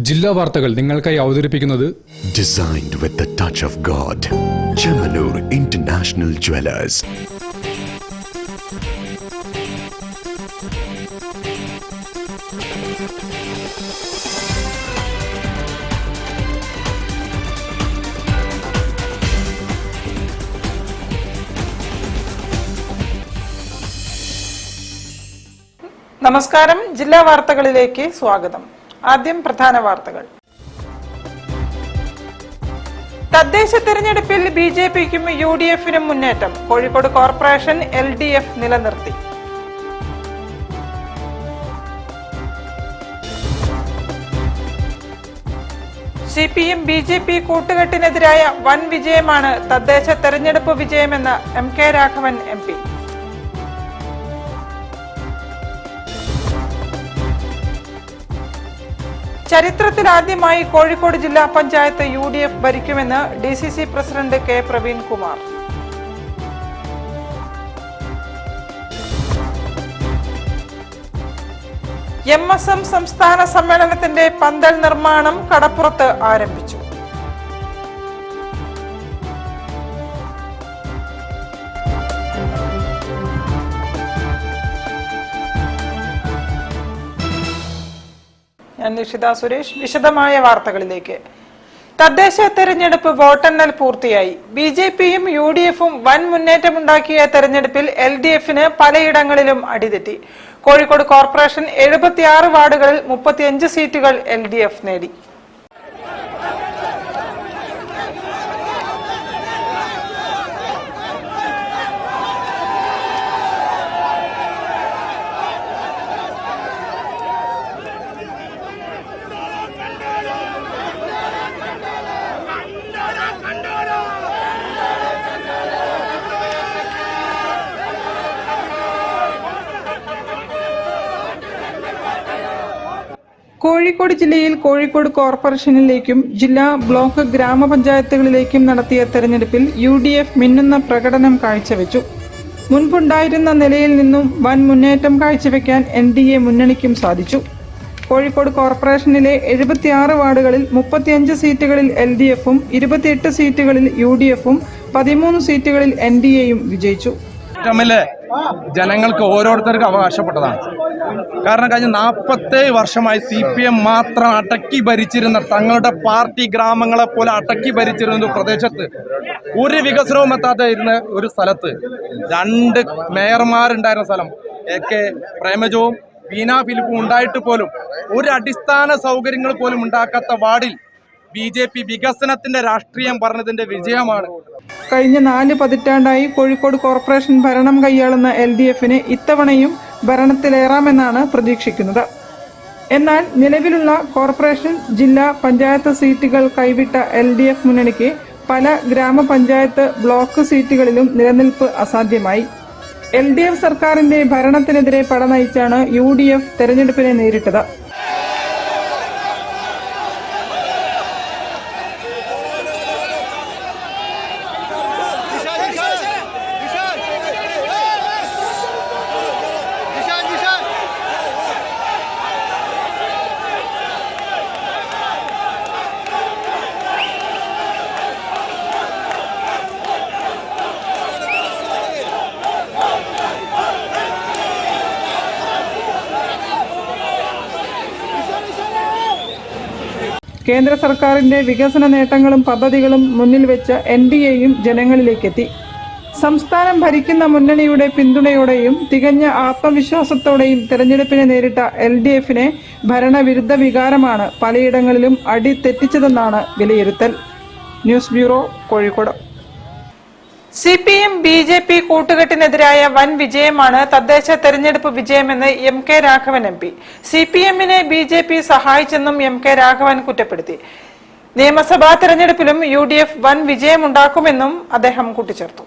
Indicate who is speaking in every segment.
Speaker 1: ജില്ലാ വാർത്തകൾ നിങ്ങൾക്കായി അവതരിപ്പിക്കുന്നത്
Speaker 2: Designed with the touch of God. Chemanur International Jewelers.
Speaker 3: നമസ്കാരം. ജില്ലാ വാർത്തകളിലേക്ക് സ്വാഗതം. ആദ്യം പ്രധാന വാർത്തകൾ. തദ്ദേശ തെരഞ്ഞെടുപ്പിൽ ബിജെപിക്കും യുഡിഎഫിനും മുന്നേറ്റം. കോഴിക്കോട് കോർപ്പറേഷൻ എൽഡിഎഫ് നിലനിർത്തി. സിപിഎം ബിജെപി കൂട്ടുകെട്ടിനെതിരായ വൻ വിജയമാണ് തദ്ദേശ തെരഞ്ഞെടുപ്പ് വിജയമെന്ന് MK രാഘവൻ MP. ചരിത്രത്തിലാദ്യമായി കോഴിക്കോട് ജില്ലാ പഞ്ചായത്ത് UDF ഭരിക്കുമെന്ന് DCC president K Praveen Kumar. MSM സംസ്ഥാന സമ്മേളനത്തിന്റെ പന്തൽ നിർമ്മാണം കടപ്പുറത്ത് ആരംഭിച്ചു. ഞാൻ നിഷിത സുരേഷ്. വിശദമായ വാർത്തകളിലേക്ക്. തദ്ദേശ തെരഞ്ഞെടുപ്പ് വോട്ടെണ്ണൽ പൂർത്തിയായി. ബിജെപിയും UDFും വൻ മുന്നേറ്റമുണ്ടാക്കിയ തെരഞ്ഞെടുപ്പിൽ LDFന് പലയിടങ്ങളിലും അടിതെറ്റി. കോഴിക്കോട് കോർപ്പറേഷൻ 76 വാർഡുകളിൽ 35 സീറ്റുകൾ LDF നേടി. കോഴിക്കോട് ജില്ലയിൽ കോഴിക്കോട് കോർപ്പറേഷനിലേക്കും ജില്ലാ ബ്ലോക്ക് ഗ്രാമപഞ്ചായത്തുകളിലേക്കും നടത്തിയ തെരഞ്ഞെടുപ്പിൽ UDF മിന്നുന്ന പ്രകടനം കാഴ്ചവെച്ചു. മുൻപുണ്ടായിരുന്ന നിലയിൽ നിന്നും വൻ മുന്നേറ്റം കാഴ്ചവെക്കാൻ NDA മുന്നണിക്കും സാധിച്ചു. കോഴിക്കോട് കോർപ്പറേഷനിലെ 76 വാർഡുകളിൽ 35 സീറ്റുകളിൽ LDFും 28 സീറ്റുകളിൽ UDFും 13 സീറ്റുകളിൽ NDAയും വിജയിച്ചു.
Speaker 4: ജനങ്ങൾക്ക് ഓരോരുത്തർക്കും അവകാശപ്പെട്ടതാണ്. കാരണം കഴിഞ്ഞ 47 വർഷമായി CPM മാത്രം അടക്കി ഭരിച്ചിരുന്ന തങ്ങളുടെ പാർട്ടി ഗ്രാമങ്ങളെ പോലെ അടക്കി ഭരിച്ചിരുന്ന പ്രദേശത്ത് ഒരു വികസനവും എത്താതിരുന്ന ഒരു സ്ഥലത്ത് 2 മേയർമാരുണ്ടായിരുന്ന സ്ഥലം AK പ്രേമജവും വീണ ഫിലിപ്പും ഉണ്ടായിട്ട് പോലും ഒരു അടിസ്ഥാന സൗകര്യങ്ങൾ പോലും ഉണ്ടാക്കാത്ത വാർഡിൽ BJP വികസനത്തിന്റെ രാഷ്ട്രീയം പറഞ്ഞതിന്റെ വിജയമാണ്.
Speaker 3: കഴിഞ്ഞ 4 പതിറ്റാണ്ടായി കോഴിക്കോട് കോർപ്പറേഷൻ ഭരണം കൈയാളുന്ന LDFന് ഇത്തവണയും ഭരണത്തിലേറാമെന്നാണ് പ്രതീക്ഷിക്കുന്നത്. എന്നാൽ നിലവിലുള്ള കോർപ്പറേഷൻ ജില്ലാ പഞ്ചായത്ത് സീറ്റുകൾ കൈവിട്ട LDF മുന്നണിക്ക് പല ഗ്രാമപഞ്ചായത്ത് ബ്ലോക്ക് സീറ്റുകളിലും നിലനിൽപ്പ് അസാധ്യമായി. LDF സർക്കാരിന്റെ ഭരണത്തിനെതിരെ പടനയിച്ചാണ് UDF തെരഞ്ഞെടുപ്പിനെ നേരിട്ടത്. കേന്ദ്ര സർക്കാരിന്റെ വികസന നേട്ടങ്ങളും പദ്ധതികളും മുന്നിൽ വെച്ച് NDAയും ജനങ്ങളിലേക്കെത്തി. സംസ്ഥാനം ഭരിക്കുന്ന മുന്നണിയുടെ പിന്തുണയോടെയും തികഞ്ഞ ആത്മവിശ്വാസത്തോടെയും തെരഞ്ഞെടുപ്പിനെ നേരിട്ട LDFനെ ഭരണവിരുദ്ധ വികാരമാണ് പലയിടങ്ങളിലും അടിതെറ്റിച്ചതെന്നാണ് വിലയിരുത്തൽ. News bureau, Kozhikode. CPM BJP കൂട്ടുകെട്ടിനെതിരായ വൻ വിജയമാണ് തദ്ദേശ തെരഞ്ഞെടുപ്പ് വിജയമെന്ന് MK Raghavan MP. CPMനെ BJP സഹായിച്ചെന്നും MK Raghavan കുറ്റപ്പെടുത്തി. നിയമസഭാ തെരഞ്ഞെടുപ്പിലും UDF വൻ വിജയമുണ്ടാക്കുമെന്നും അദ്ദേഹം കൂട്ടിച്ചേർത്തു.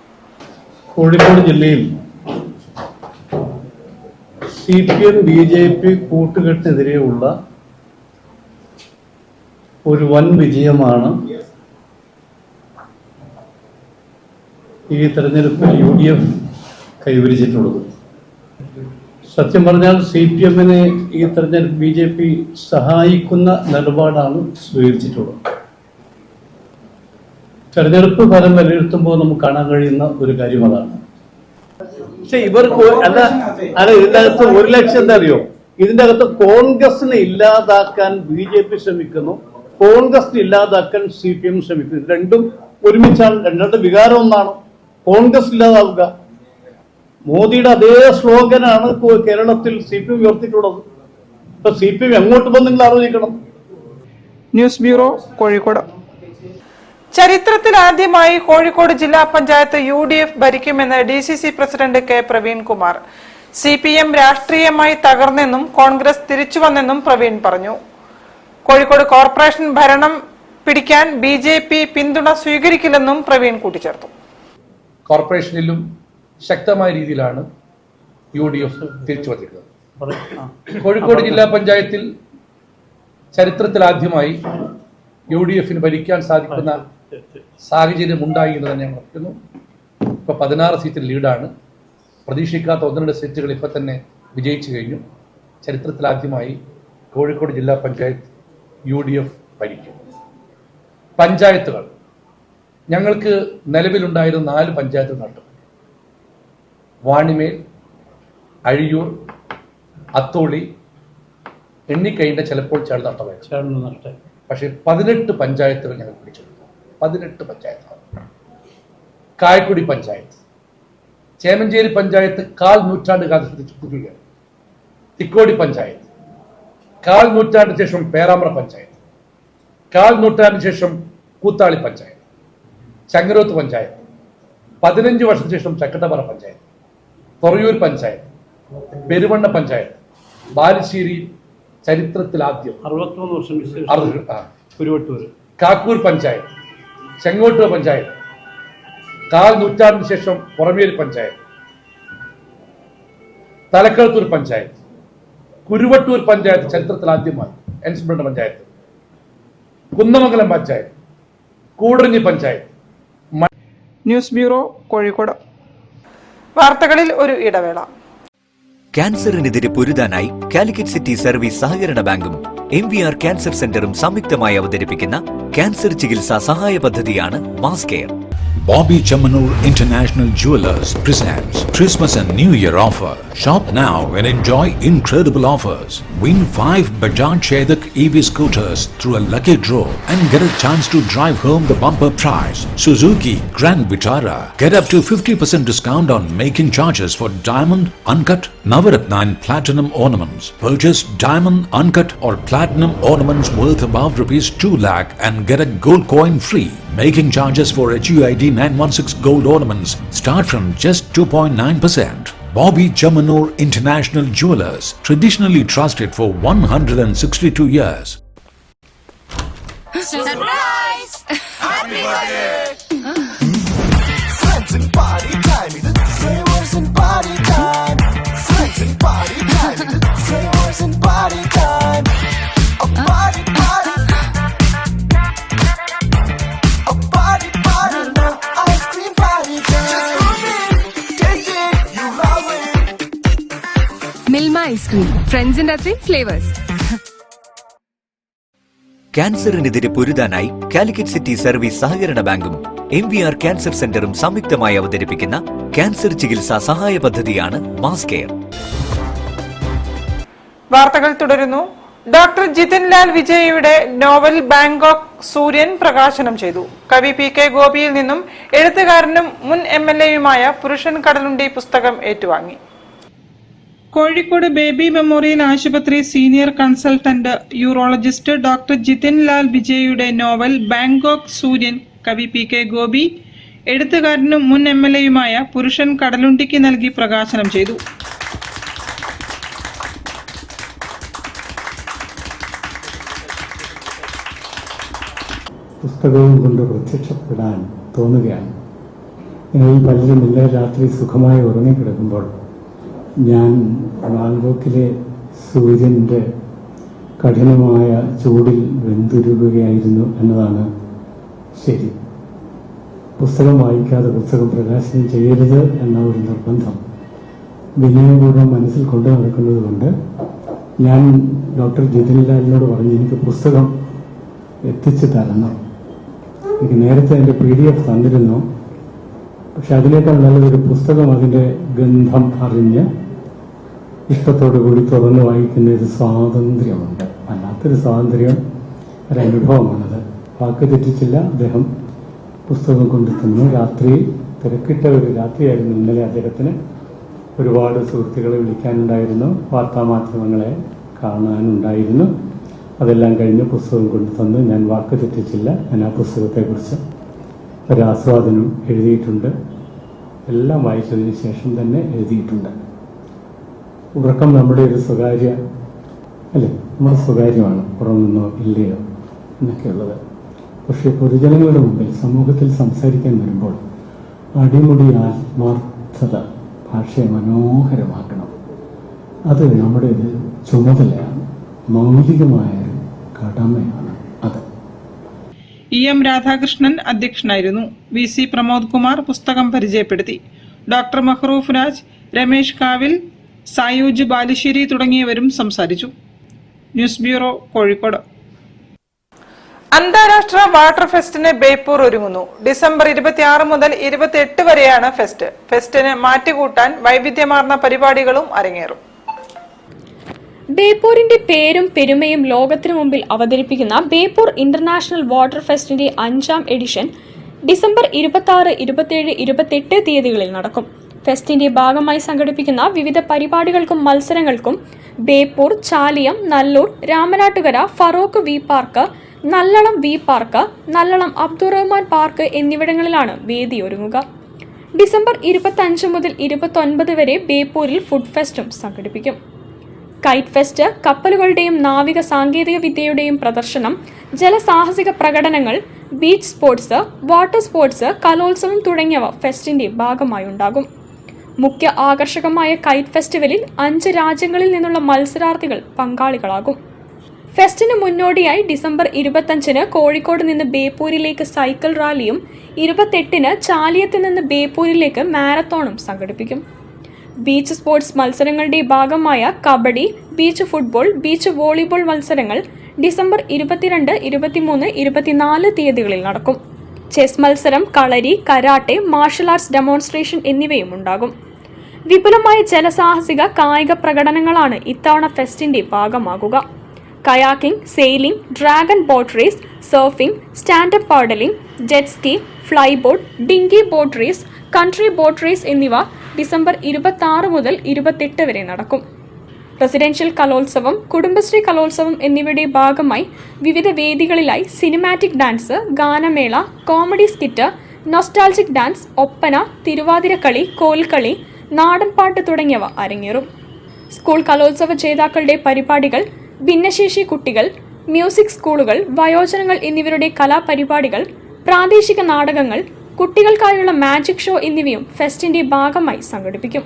Speaker 5: കോഴിക്കോട് ജില്ലയിൽ CPM BJP കൂട്ടുകെട്ടിനെതിരെയുള്ള ഒരു വൻ വിജയമാണ് ഈ തെരഞ്ഞെടുപ്പിൽ UDF കൈവരിച്ചിട്ടുള്ളത്. സത്യം പറഞ്ഞാൽ CPM-നെ ഈ തെരഞ്ഞെടുപ്പ് BJP സഹായിക്കുന്ന നിലപാടാണ് സ്വീകരിച്ചിട്ടുള്ളത്. തെരഞ്ഞെടുപ്പ് ഫലം വിലയിരുത്തുമ്പോൾ നമുക്ക് കാണാൻ കഴിയുന്ന ഒരു കാര്യം അതാണ്. പക്ഷെ ഇവർക്ക് ഇതിന്റെ അകത്ത് 1 ലക്ഷം എന്താ അറിയോ, ഇതിന്റെ അകത്ത് കോൺഗ്രസിനെ ഇല്ലാതാക്കാൻ BJP ശ്രമിക്കുന്നു, കോൺഗ്രസിനെ ഇല്ലാതാക്കാൻ CPM ശ്രമിക്കുന്നു. ഇത് രണ്ടും ഒരുമിച്ചാണ്. രണ്ടും വികാരം ഒന്നാണ്. കോൺഗ്രസ് ഇല്ലാതാവുക. മോദിയുടെ അതേ സ്ലോഗനാണ് കേരളത്തിൽ CPM ഉയർത്തിയിട്ടുള്ളത്. ഇപ്പൊ CPM എങ്ങോട്ട് പോകും നിങ്ങൾ ആലോചിക്കണം.
Speaker 3: News bureau, Kozhikode. ചരിത്രത്തിൽ ആദ്യമായി കോഴിക്കോട് ജില്ലാ പഞ്ചായത്ത് UDF ഭരിക്കുമെന്ന് DCC president K Praveen Kumar. CPM രാഷ്ട്രീയമായി തകർന്നെന്നും കോൺഗ്രസ് തിരിച്ചുവന്നെന്നും പ്രവീൺ പറഞ്ഞു. കോഴിക്കോട് കോർപ്പറേഷൻ ഭരണം പിടിക്കാൻ BJP പിന്തുണ സ്വീകരിക്കില്ലെന്നും പ്രവീൺ കൂട്ടിച്ചേർത്തു.
Speaker 6: കോർപ്പറേഷനിലും ശക്തമായ രീതിയിലാണ് UDF തിരിച്ചു വന്നിരിക്കുന്നത്. കോഴിക്കോട് ജില്ലാ പഞ്ചായത്തിൽ ചരിത്രത്തിലാദ്യമായി UDF-ന് ഭരിക്കാൻ സാധിക്കുന്ന സാഹചര്യം ഉണ്ടായി എന്ന് തന്നെ ഉറപ്പിക്കുന്നു. ഇപ്പോൾ 16 സീറ്റിൽ ലീഡാണ്. പ്രതീക്ഷിക്കാത്ത 1-2 സീറ്റുകൾ ഇപ്പോൾ തന്നെ വിജയിച്ചു കഴിഞ്ഞു. ചരിത്രത്തിലാദ്യമായി കോഴിക്കോട് ജില്ലാ പഞ്ചായത്ത് UDF ഭരിക്കും. പഞ്ചായത്തുകൾ ഞങ്ങൾക്ക് നിലവിലുണ്ടായിരുന്ന 4 പഞ്ചായത്തുകൾ നഷ്ടപ്പെട്ടു. വാണിമേൽ, അഴിയൂർ, അത്തോളി എണ്ണിക്കഴിഞ്ഞ ചിലപ്പോൾ ചേർന്ന് നഷ്ടമായി. പക്ഷേ 18 പഞ്ചായത്തുകൾ ഞങ്ങൾ പിടിച്ചെടുത്തു. 18 പഞ്ചായത്തുകൾ. കായക്കുടി പഞ്ചായത്ത്, ചേമഞ്ചേരി പഞ്ചായത്ത് 1/4 നൂറ്റാണ്ട് കാലത്ത്, തിക്കോടി പഞ്ചായത്ത് 1/4 നൂറ്റാണ്ടിന് ശേഷം പേരാമ്പ്ര പഞ്ചായത്ത്, 1/4 നൂറ്റാണ്ടിന് ശേഷം കൂത്താളി പഞ്ചായത്ത്, ചങ്ങരോത്ത് പഞ്ചായത്ത്, 15 വർഷത്തിന് ശേഷം ചക്കട്ടപ്പാറ പഞ്ചായത്ത്, തൊറയൂർ പഞ്ചായത്ത്, പെരുവണ്ണ പഞ്ചായത്ത്, ബാലുശ്ശേരി ചരിത്രത്തിൽ ആദ്യം
Speaker 5: 63 വർഷം
Speaker 6: കാക്കൂർ പഞ്ചായത്ത്, ചെങ്ങോട്ടൂർ പഞ്ചായത്ത്, 1/4 നൂറ്റാണ്ടിന് ശേഷം പുറമേൽ പഞ്ചായത്ത്, തലക്കളത്തൂർ പഞ്ചായത്ത്, കുരുവട്ടൂർ പഞ്ചായത്ത് ചരിത്രത്തിൽ ആദ്യമായി, എൻസ്ബ്രണ്ട് പഞ്ചായത്ത്, കുന്നമംഗലം പഞ്ചായത്ത്, കൂടരഞ്ഞി പഞ്ചായത്ത്.
Speaker 3: News bureau, Kozhikode. വാർത്തകളിൽ ഒരു ഇടവേള.
Speaker 7: ക്യാൻസറിനെതിരെ പൊരുതാനായി കാലിക്കറ്റ് സിറ്റി സർവീസ് സഹകരണ ബാങ്കും MVR ക്യാൻസർ സെന്ററും സംയുക്തമായി അവതരിപ്പിക്കുന്ന ക്യാൻസർ ചികിത്സാ സഹായ പദ്ധതിയാണ് mass care.
Speaker 8: Bobby Chamanur International Jewelers presents Christmas and New Year offer. Shop now and enjoy incredible offers. Win 5 Bajaj Chetak EV scooters through a lucky draw and get a chance to drive home the bumper prize. Suzuki Grand Vitara. Get up to 50% discount on making charges for diamond, uncut, Navaratna and platinum ornaments. Purchase diamond, uncut or platinum ornaments worth above ₹2 lakh and get a gold coin free. Making charges for HUID 916 gold ornaments start from just 2.9%. Bobby Chamanur International Jewelers, traditionally trusted for 162 years.
Speaker 9: Surprise! Happy birthday! Friends and party time, flavors and party time. Friends and party time, flavors and party time. A party party. A party party, no ice cream party time. Just come in, taste it, you love it.
Speaker 10: Milma ice cream, friends and other flavors.
Speaker 7: ക്യാൻസറിനെതിരെ പൊരുതാനായി Calicut city service സഹകരണ ബാങ്കും MVR cancer സെന്ററും സംയുക്തമായി അവതരിപ്പിക്കുന്ന cancer ചികിത്സാ സഹായ പദ്ധതിയാണ് മാസ് കെയർ.
Speaker 3: വാർത്തകൾ തുടരുന്നു. ഡോക്ടർ ജിതിൻ ലാൽ വിജയയുടെ നോവൽ ബാങ്കോക്ക് സൂര്യൻ പ്രകാശനം ചെയ്തു. കവി PK ഗോപിയിൽ നിന്നും എഴുത്തുകാരനും മുൻ MLA-യുമായ പുരുഷൻ കടലുണ്ടി പുസ്തകം ഏറ്റുവാങ്ങി. കോഴിക്കോട് ബേബി മെമ്മോറിയൽ ആശുപത്രി senior consultant urologist doctor Jithin Lal വിജയയുടെ നോവൽ ബാങ്കോക്ക് സൂര്യൻ കവി PK ഗോപി എഴുത്തുകാരനും മുൻ MLA-യുമായ പുരുഷൻ കടലുണ്ടിക്ക് നൽകി പ്രകാശനം ചെയ്തു.
Speaker 11: പുസ്തകവും കൊണ്ട് പ്രത്യക്ഷപ്പെടാൻ തോന്നുകയാണ്. നിങ്ങൾ പലരും ഇന്നലെ രാത്രി സുഖമായി ഉറങ്ങിക്കിടക്കുമ്പോൾ ഞാൻ ബാങ്കോക്കിലെ സൂര്യൻ്റെ കഠിനമായ ചൂടിൽ വെന്തുരുകുകയായിരുന്നു എന്നതാണ് ശരി. പുസ്തകം വായിക്കാതെ പുസ്തകം പ്രകാശനം ചെയ്യരുത് എന്ന ഒരു നിർബന്ധം വിനയപൂർവ്വം മനസ്സിൽ കൊണ്ടു നടക്കുന്നത് കൊണ്ട് ഞാൻ ഡോക്ടർ ജിതിൻലാലിനോട് പറഞ്ഞു എനിക്ക് പുസ്തകം എത്തിച്ചു തരണം. എനിക്ക് നേരത്തെ അതിൻ്റെ PDF തന്നിരുന്നു. പക്ഷെ അതിനേക്കാൾ നല്ലതൊരു പുസ്തകം അതിൻ്റെ ഗന്ധം അറിഞ്ഞ് ഇഷ്ടത്തോടു കൂടി തുറന്ന് വായിക്കുന്ന ഒരു സ്വാതന്ത്ര്യമുണ്ട്. വല്ലാത്തൊരു സ്വാതന്ത്ര്യം, ഒരനുഭവമാണത്. വാക്ക് തെറ്റിച്ചില്ല. അദ്ദേഹം പുസ്തകം കൊണ്ടു തന്നു. രാത്രി, തിരക്കിട്ട ഒരു രാത്രിയായിരുന്നു ഇന്നലെ. അദ്ദേഹത്തിന് ഒരുപാട് സുഹൃത്തുക്കളെ വിളിക്കാനുണ്ടായിരുന്നു, വാർത്താമാധ്യമങ്ങളെ കാണാനുണ്ടായിരുന്നു. അതെല്ലാം കഴിഞ്ഞ് പുസ്തകം കൊണ്ടു തന്നു. ഞാൻ വാക്ക് തെറ്റിച്ചില്ല. ഞാൻ ആ പുസ്തകത്തെക്കുറിച്ച് ഒരാസ്വാദനം എഴുതിയിട്ടുണ്ട്. എല്ലാം വായിച്ചതിന് ശേഷം തന്നെ എഴുതിയിട്ടുണ്ട്. ഉറക്കം നമ്മുടെ ഒരു സ്വകാര്യ അല്ലേ, നമ്മുടെ സ്വകാര്യമാണ്. ഉറങ്ങുന്നോ ഇല്ലയോ എന്നൊക്കെയുള്ളത്. പക്ഷേ പൊതുജനങ്ങളുടെ മുമ്പിൽ സമൂഹത്തിൽ സംസാരിക്കാൻ വരുമ്പോൾ അടിമുടി ആത്മാർത്ഥത ഭാഷയെ മനോഹരമാക്കണം. അത് നമ്മുടെ ഒരു ചുമതലയാണ്, മൗലികമായ ഒരു കടമയാണ് അത്.
Speaker 3: EM രാധാകൃഷ്ണൻ അധ്യക്ഷനായിരുന്നു. VC പ്രമോദ് കുമാർ പുസ്തകം പരിചയപ്പെടുത്തി. ഡോക്ടർ മഹ്റൂഫ് രാജ്, രമേശ് കാവിൽ, സായൂജ് ബാലുശ്ശേരി തുടങ്ങിയവരും സംസാരിച്ചു. News bureau, Kozhikode. അന്താരാഷ്ട്ര വാട്ടർ ഫെസ്റ്റിന് ബേപ്പൂർ ഒരുങ്ങുന്നു. ഡിസംബർ 26 മുതൽ 28 വരെയാണ് ഫെസ്റ്റ്. ഫെസ്റ്റിന് മാറ്റുകൂട്ടാൻ വൈവിധ്യമാർന്ന പരിപാടികളും അരങ്ങേറും.
Speaker 12: ബേപ്പൂരിന്റെ പേരും പെരുമയും ലോകത്തിനു മുമ്പിൽ അവതരിപ്പിക്കുന്ന ബേപ്പൂർ ഇന്റർനാഷണൽ വാട്ടർ ഫെസ്റ്റിന്റെ 5ാം എഡിഷൻ ഡിസംബർ 26, 27, 28 തീയതികളിൽ നടക്കും. ഫെസ്റ്റിന്റെ ഭാഗമായി സംഘടിപ്പിക്കുന്ന വിവിധ പരിപാടികൾക്കും മത്സരങ്ങൾക്കും Beypore, Chaliyam, Nallur, Ramanattukara, Feroke V park, Nallalam V park, Nallalam Abdurahman park എന്നിവിടങ്ങളിലാണ് വേദി ഒരുങ്ങുക. ഡിസംബർ 25 മുതൽ 29 വരെ ബേപ്പൂരിൽ ഫുഡ് ഫെസ്റ്റും സംഘടിപ്പിക്കും. കൈറ്റ് ഫെസ്റ്റ്, കപ്പലുകളുടെയും നാവിക സാങ്കേതിക വിദ്യയുടെയും പ്രദർശനം, ജലസാഹസിക പ്രകടനങ്ങൾ, ബീച്ച് സ്പോർട്സ്, വാട്ടർ സ്പോർട്സ്, കലോത്സവം തുടങ്ങിയവ ഫെസ്റ്റിന്റെ ഭാഗമായുണ്ടാകും. മുഖ്യ ആകർഷകമായ കൈറ്റ് ഫെസ്റ്റിവലിൽ 5 രാജ്യങ്ങളിൽ നിന്നുള്ള മത്സരാർത്ഥികൾ പങ്കാളികളാകും. ഫെസ്റ്റിന് മുന്നോടിയായി ഡിസംബർ 25-ന് കോഴിക്കോട് നിന്ന് ബേപ്പൂരിലേക്ക് സൈക്കിൾ റാലിയും 28-ന് ചാലിയത്ത് നിന്ന് ബേപ്പൂരിലേക്ക് മാരത്തോണും സംഘടിപ്പിക്കും. ബീച്ച് സ്പോർട്സ് മത്സരങ്ങളുടെ ഭാഗമായ kabaddi, beach football, beach volleyball മത്സരങ്ങൾ ഡിസംബർ 22, 23, 24 തീയതികളിൽ നടക്കും. ചെസ് മത്സരം, kalari, karate, martial arts demonstration എന്നിവയും ഉണ്ടാകും. വിപുലമായ ജലസാഹസിക കായിക പ്രകടനങ്ങളാണ് ഇത്തവണ ഫെസ്റ്റിന്റെ ഭാഗമാകുക. Kayaking, sailing, dragon boat race, surfing, stand up paddling, jet ski, flyboard, dinghy boat race, country boat race എന്നിവ ഡിസംബർ 26 മുതൽ 28 വരെ നടക്കും. റെസിഡൻഷ്യൽ കലോത്സവം, കുടുംബശ്രീ കലോത്സവം എന്നിവയുടെ ഭാഗമായി വിവിധ വേദികളിലായി സിനിമാറ്റിക് ഡാൻസ്, ഗാനമേള, comedy skit, nostalgic dance, Oppana, Thiruvathirakali, Kolkali, നാടൻപാട്ട് തുടങ്ങിയവ അരങ്ങേറും. സ്കൂൾ കലോത്സവ ജേതാക്കളുടെ പരിപാടികൾ, ഭിന്നശേഷി കുട്ടികൾ, മ്യൂസിക് സ്കൂളുകൾ, വയോജനങ്ങൾ എന്നിവരുടെ കലാപരിപാടികൾ, പ്രാദേശിക നാടകങ്ങൾ, കുട്ടികൾക്കായുള്ള മാജിക് ഷോ എന്നിവയും ഫെസ്റ്റിന്റെ ഭാഗമായി സംഘടിപ്പിക്കും.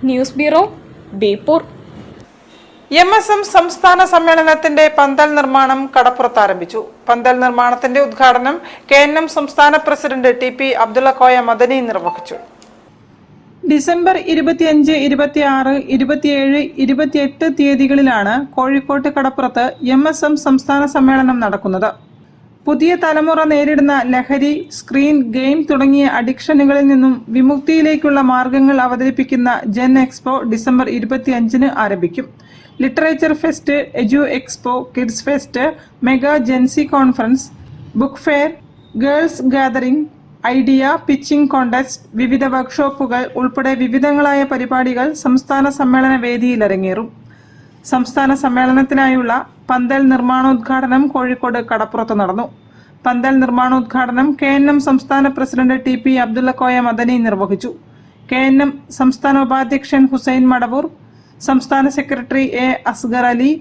Speaker 12: News bureau, Beypore.
Speaker 3: MSM സംസ്ഥാന സമ്മേളനത്തിന്റെ പന്തൽ നിർമ്മാണം കടപ്പുറത്ത് ആരംഭിച്ചു. പന്തൽ നിർമ്മാണത്തിന്റെ ഉദ്ഘാടനം KNM സംസ്ഥാന പ്രസിഡന്റ് TP അബ്ദുള്ളക്കോയ മദനി നിർവഹിച്ചു. ഡിസംബർ 25, 26, 27, 28 തീയതികളിലാണ് കോഴിക്കോട്ട് കടപ്പുറത്ത് MSM സംസ്ഥാന സമ്മേളനം നടക്കുന്നത്. പുതിയ തലമുറ നേരിടുന്ന ലഹരി, സ്ക്രീൻ, ഗെയിം തുടങ്ങിയ അഡിക്ഷനുകളിൽ നിന്നും വിമുക്തിയിലേക്കുള്ള മാർഗങ്ങൾ അവതരിപ്പിക്കുന്ന ജൻ എക്സ്പോ ഡിസംബർ 25-ന് ആരംഭിക്കും. Literature fest, edu expo, kids fest, mega Gen Z conference, book fair, girls gathering, idea pitching contest, വിവിധ വർക്ക്ഷോപ്പുകൾ ഉൾപ്പെടെ വിവിധങ്ങളായ പരിപാടികൾ സംസ്ഥാന സമ്മേളന വേദിയിൽ അരങ്ങേറും. സംസ്ഥാന സമ്മേളനത്തിനായുള്ള പന്തൽ നിർമ്മാണോദ്ഘാടനം കോഴിക്കോട് കടപ്പുറത്ത് നടന്നു. പന്തൽ നിർമ്മാണോദ്ഘാടനം KNM സംസ്ഥാന പ്രസിഡന്റ് TP അബ്ദുള്ളക്കോയ മദനി നിർവഹിച്ചു. KNM സംസ്ഥാന ഉപാധ്യക്ഷൻ ഹുസൈൻ മടവൂർ, സംസ്ഥാന secretary A Asgar Ali,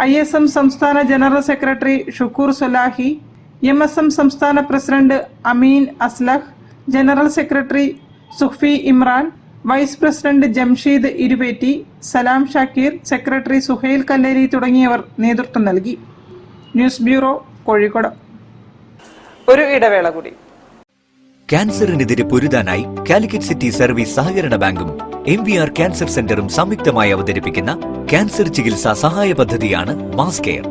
Speaker 3: ISM സംസ്ഥാന general secretary Shukoor Swalahi, MSM സംസ്ഥാന president Ameen Aslah, general secretary Suhfi Imran, vice president Jamsheed Iruvetti, Salam Shakir, secretary Suhail Kalleri തുടങ്ങിയവർ നേതൃത്വം നൽകി. News bureau, Kozhikode. ഒരു ഇടവേള കൂടി.
Speaker 7: ക്യാൻസറിനെതിരെ പൊരുതാനായി കാലിക്കറ്റ് സിറ്റി സർവീസ് സഹകരണ ബാങ്കും MVR ക്യാൻസർ സെന്ററും സംയുക്തമായി അവതരിപ്പിക്കുന്ന ക്യാൻസർ ചികിത്സാ സഹായ പദ്ധതിയാണ് mass care.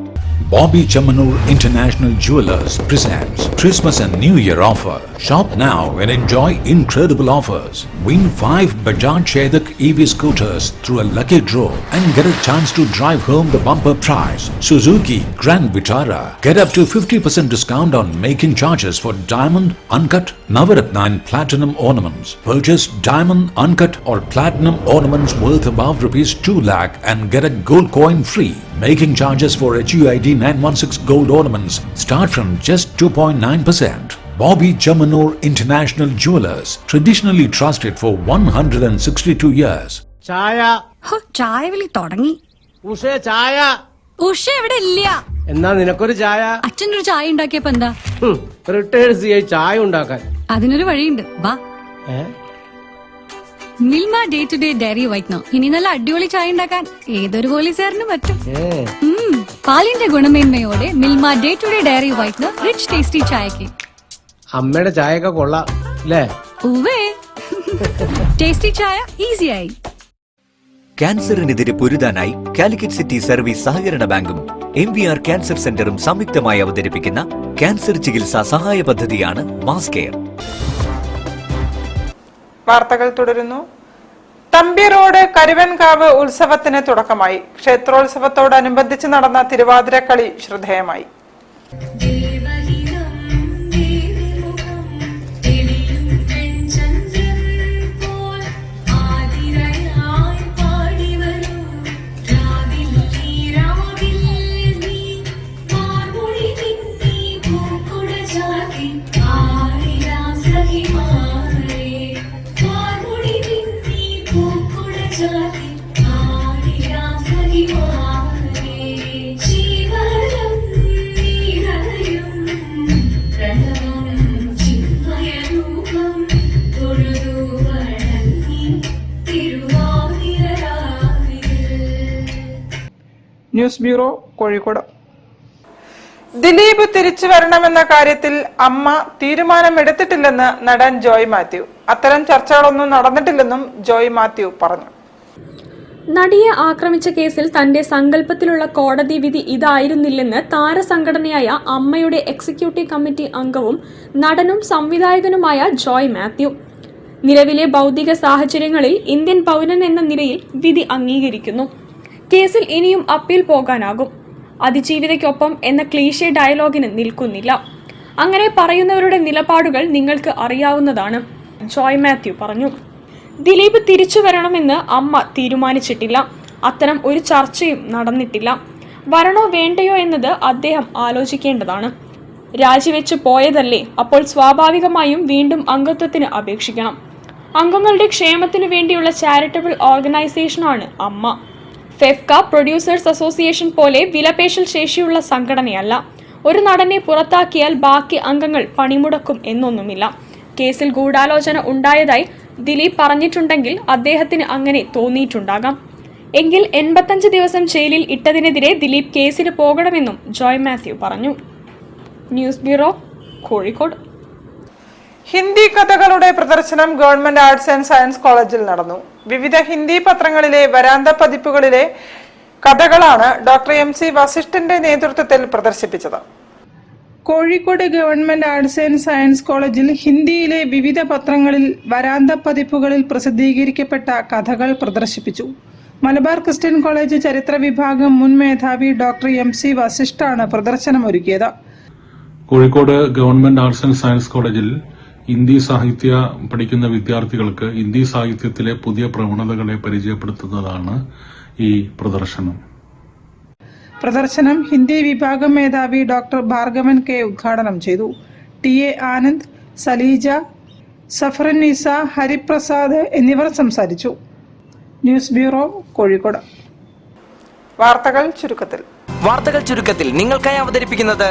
Speaker 8: Bobby Chamanur International Jewelers presents Christmas and New Year offer. Shop now and enjoy incredible offers. Win 5 Bajaj Chetak EV scooters through a lucky draw and get a chance to drive home the bumper prize. Suzuki Grand Vitara. Get up to 50% discount on making charges for diamond, uncut, Navaratna and platinum ornaments. Purchase diamond, uncut or platinum ornaments worth above ₹2 lakh and get a gold coin free. Making charges for HUID 916 gold ornaments start from just 2.9%. Bobby Chamanur International Jewelers, traditionally trusted for 162 years.
Speaker 13: ചായ
Speaker 10: ചായ വിളി തുടങ്ങി.
Speaker 13: ഉഷേ ചായ.
Speaker 10: ഉഷ ഇവിടെ ഇല്ല.
Speaker 13: എന്നാ നിനക്കൊരു ചായ.
Speaker 10: അച്ഛനൊരു ചായ ഉണ്ടാക്കിയപ്പോ എന്താ?
Speaker 13: റിട്ടയർഡ് CI ചായ ഉണ്ടാക്കാൻ.
Speaker 10: അതിനൊരു വഴിയുണ്ട്, വാ. Milma day to day dairy whitener. ഇനി നല്ല അടിപൊളി ചായ ഉണ്ടാക്കാൻ ഏതൊരു പോലീസുകാരനും പറ്റും. പാലിന്റെ ഗുണമേന്മയോടെ Milma day to day dairy whitener rich tasty ചായക്ക്.
Speaker 13: അമ്മയുടെ ചായയൊക്കെ കൊള്ളാം അല്ലേ?
Speaker 10: ഉവ്വേ, ടേസ്റ്റി ചായ ഈസിയായി.
Speaker 7: ക്യാൻസറിനെതിരെ പൊരുതാനായി കാലിക്കറ്റ് സിറ്റി സർവീസ് സഹകരണ ബാങ്കും MVR ക്യാൻസർ സെന്ററും സംയുക്തമായി അവതരിപ്പിക്കുന്ന ക്യാൻസർ ചികിത്സാ സഹായ പദ്ധതിയാണ് മാസ് കെയർ.
Speaker 3: വാർത്തകൾ തുടരുന്നു. തമ്പി റോഡ് കരുവൻകാവ് ഉത്സവത്തിന് തുടക്കമായി. ക്ഷേത്രോത്സവത്തോടനുബന്ധിച്ച് നടന്ന തിരുവാതിരക്കളി ശ്രദ്ധേയമായി. News bureau, Kozhikode. ദിലീപ് തിരിച്ചു വരണമെന്ന കാര്യത്തിൽ അമ്മ തീരുമാനമെടുത്തിട്ടില്ലെന്ന് നടൻ ജോയ് മാത്യു. അത്തരം ചർച്ചകളൊന്നും നടന്നിട്ടില്ലെന്നും ജോയ് മാത്യു പറഞ്ഞു.
Speaker 12: നടിയെ ആക്രമിച്ച കേസിൽ തന്റെ സങ്കല്പത്തിലുള്ള കോടതി വിധി ഇതായിരുന്നില്ലെന്ന് താരസംഘടനയായ അമ്മയുടെ എക്സിക്യൂട്ടീവ് കമ്മിറ്റി അംഗവും നടനും സംവിധായകനുമായ ജോയ് മാത്യു. നിലവിലെ ഭൗതിക സാഹചര്യങ്ങളിൽ ഇന്ത്യൻ പൗരൻ എന്ന നിലയിൽ വിധി അംഗീകരിക്കുന്നു. കേസിൽ ഇനിയും അപ്പീൽ പോകാനാകും. അതിജീവിതയ്ക്കൊപ്പം എന്ന ക്ലീഷേ ഡയലോഗിന് നിൽക്കുന്നില്ല. അങ്ങനെ പറയുന്നവരുടെ നിലപാടുകൾ നിങ്ങൾക്ക് അറിയാവുന്നതാണ്, ജോയ് മാത്യു പറഞ്ഞു. ദിലീപ് തിരിച്ചു വരണമെന്ന് അമ്മ തീരുമാനിച്ചിട്ടില്ല. അത്തരം ഒരു ചർച്ചയും നടന്നിട്ടില്ല. വരണോ വേണ്ടയോ എന്നത് അദ്ദേഹം ആലോചിക്കേണ്ടതാണ്. രാജിവെച്ച് പോയതല്ലേ, അപ്പോൾ സ്വാഭാവികമായും വീണ്ടും അംഗത്വത്തിന് അപേക്ഷിക്കണം. അംഗങ്ങളുടെ ക്ഷേമത്തിനു വേണ്ടിയുള്ള ചാരിറ്റബിൾ ഓർഗനൈസേഷനാണ് അമ്മ. ഫെഫ്ക, പ്രൊഡ്യൂസേഴ്സ് അസോസിയേഷൻ പോലെ വിലപേശൽ ശേഷിയുള്ള സംഘടനയല്ല. ഒരു നടനെ പുറത്താക്കിയാൽ ബാക്കി അംഗങ്ങൾ പണിമുടക്കും എന്നൊന്നുമില്ല. കേസിൽ ഗൂഢാലോചന ഉണ്ടായതായി ദിലീപ് പറഞ്ഞിട്ടുണ്ടെങ്കിൽ അദ്ദേഹത്തിന് അങ്ങനെ തോന്നിയിട്ടുണ്ടാകാം. എങ്കിൽ 85 ദിവസം ജയിലിൽ ഇട്ടതിനെതിരെ ദിലീപ് കേസിന് പോകണമെന്നും ജോയ് മാത്യു പറഞ്ഞു. News bureau, Kozhikode. ഹിന്ദി കഥകളുടെ പ്രദർശനം ഗവൺമെന്റ് ആർട്സ് ആൻഡ് സയൻസ് കോളേജിൽ നടന്നു. വിവിധ ഹിന്ദി പത്രങ്ങളിലെ വരാന്ത പതിപ്പുകളിലെ കഥകളാണ് ഡോക്ടർ MC വസിഷ്ഠന്റെ നേതൃത്വത്തിൽ പ്രദർശിപ്പിച്ചത്. Kozhikode government arts and science കോളേജിൽ ഹിന്ദിയിലെ വിവിധ പത്രങ്ങളിൽ വരാന്ത പതിപ്പുകളിൽ പ്രസിദ്ധീകരിക്കപ്പെട്ട കഥകൾ പ്രദർശിപ്പിച്ചു. മലബാർ ക്രിസ്ത്യൻ കോളേജ് ചരിത്ര വിഭാഗം മുൻ മേധാവി ഡോക്ടർ MC വസിഷ്ഠാണ് പ്രദർശനമൊരുക്കിയത്.
Speaker 11: Kozhikode government arts and science കോളേജിൽ ഹിന്ദി സാഹിത്യ പഠിക്കുന്ന വിദ്യാർത്ഥികൾക്ക് ഹിന്ദി സാഹിത്യത്തിലെ പുതിയ പ്രവണതകളെ പരിചയപ്പെടുത്തുന്നതാണ് ഈ പ്രദർശനം. പ്രദർശനം ഹിന്ദി വിഭാഗം മേധാവി ഡോക്ടർ ഭാർഗവൻ K ഉദ്ഘാടനം ചെയ്തു. TA ആനന്ദ്, സലീജ, സഫറന്നീസ, ഹരിപ്രസാദ് എന്നിവർ സംസാരിച്ചു. News bureau, Kozhikode. വാർത്തകൾ ചുരുക്കത്തിൽ
Speaker 7: നിങ്ങൾക്കായി അവതരിപ്പിക്കുന്നത്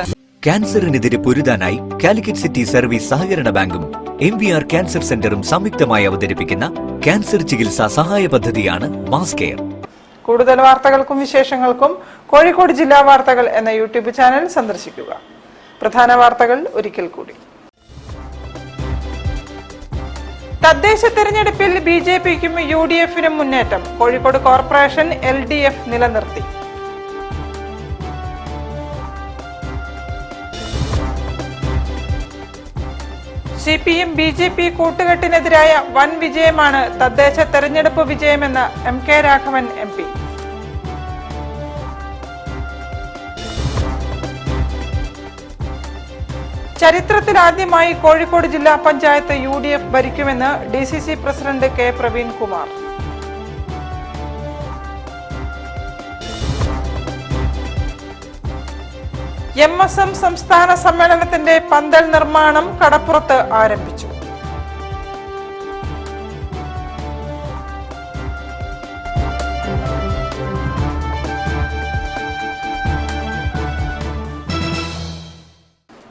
Speaker 7: ക്യാൻസറിനെതിരെ പൊരുതാനായി കാലിക്കറ്റ് സിറ്റി സർവീസ് സഹകരണ ബാങ്കും MVR ക്യാൻസർ സെന്ററും സംയുക്തമായി അവതരിപ്പിക്കുന്ന ക്യാൻസർ ചികിത്സാ സഹായ പദ്ധതിയാണ് മാസ് കെയർ.
Speaker 3: കൂടുതൽ വാർത്തകൾക്കും വിശേഷങ്ങൾക്കും കോഴിക്കോട് ജില്ലാ വാർത്തകൾ എന്ന യൂട്യൂബ് ചാനൽ സന്ദർശിക്കുക. പ്രധാന വാർത്തകൾ ഒരിക്കൽ കൂടി. തദ്ദേശ തെരഞ്ഞെടുപ്പിൽ BJPക്കും UDFനും മുന്നേറ്റം. കോഴിക്കോട് കോർപ്പറേഷൻ LDF നിലനിർത്തി. CPM BJP കൂട്ടുകെട്ടിനെതിരായ വൻ വിജയമാണ് തദ്ദേശ തെരഞ്ഞെടുപ്പ് വിജയമെന്ന് MK രാഘവൻ MP. ചരിത്രത്തിലാദ്യമായി കോഴിക്കോട് ജില്ലാ പഞ്ചായത്ത് UDF ഭരിക്കുമെന്ന് DCC president K Praveen Kumar. MSM സംസ്ഥാന സമ്മേളനത്തിന്റെ പന്തൽ നിർമ്മാണം കടപ്പുറത്ത് ആരംഭിച്ചു.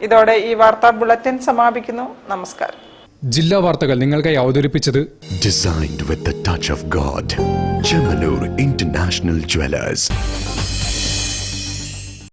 Speaker 3: ഇതോടെ ഈ വാർത്താ ബുള്ളറ്റിൻ സമാപിക്കുന്നു. നമസ്കാരം.
Speaker 1: ജില്ലാ വാർത്തകൾ നിങ്ങൾക്കായി അവതരിപ്പിച്ചത്
Speaker 2: Designed with the touch of God. Chemanur International Jewelers.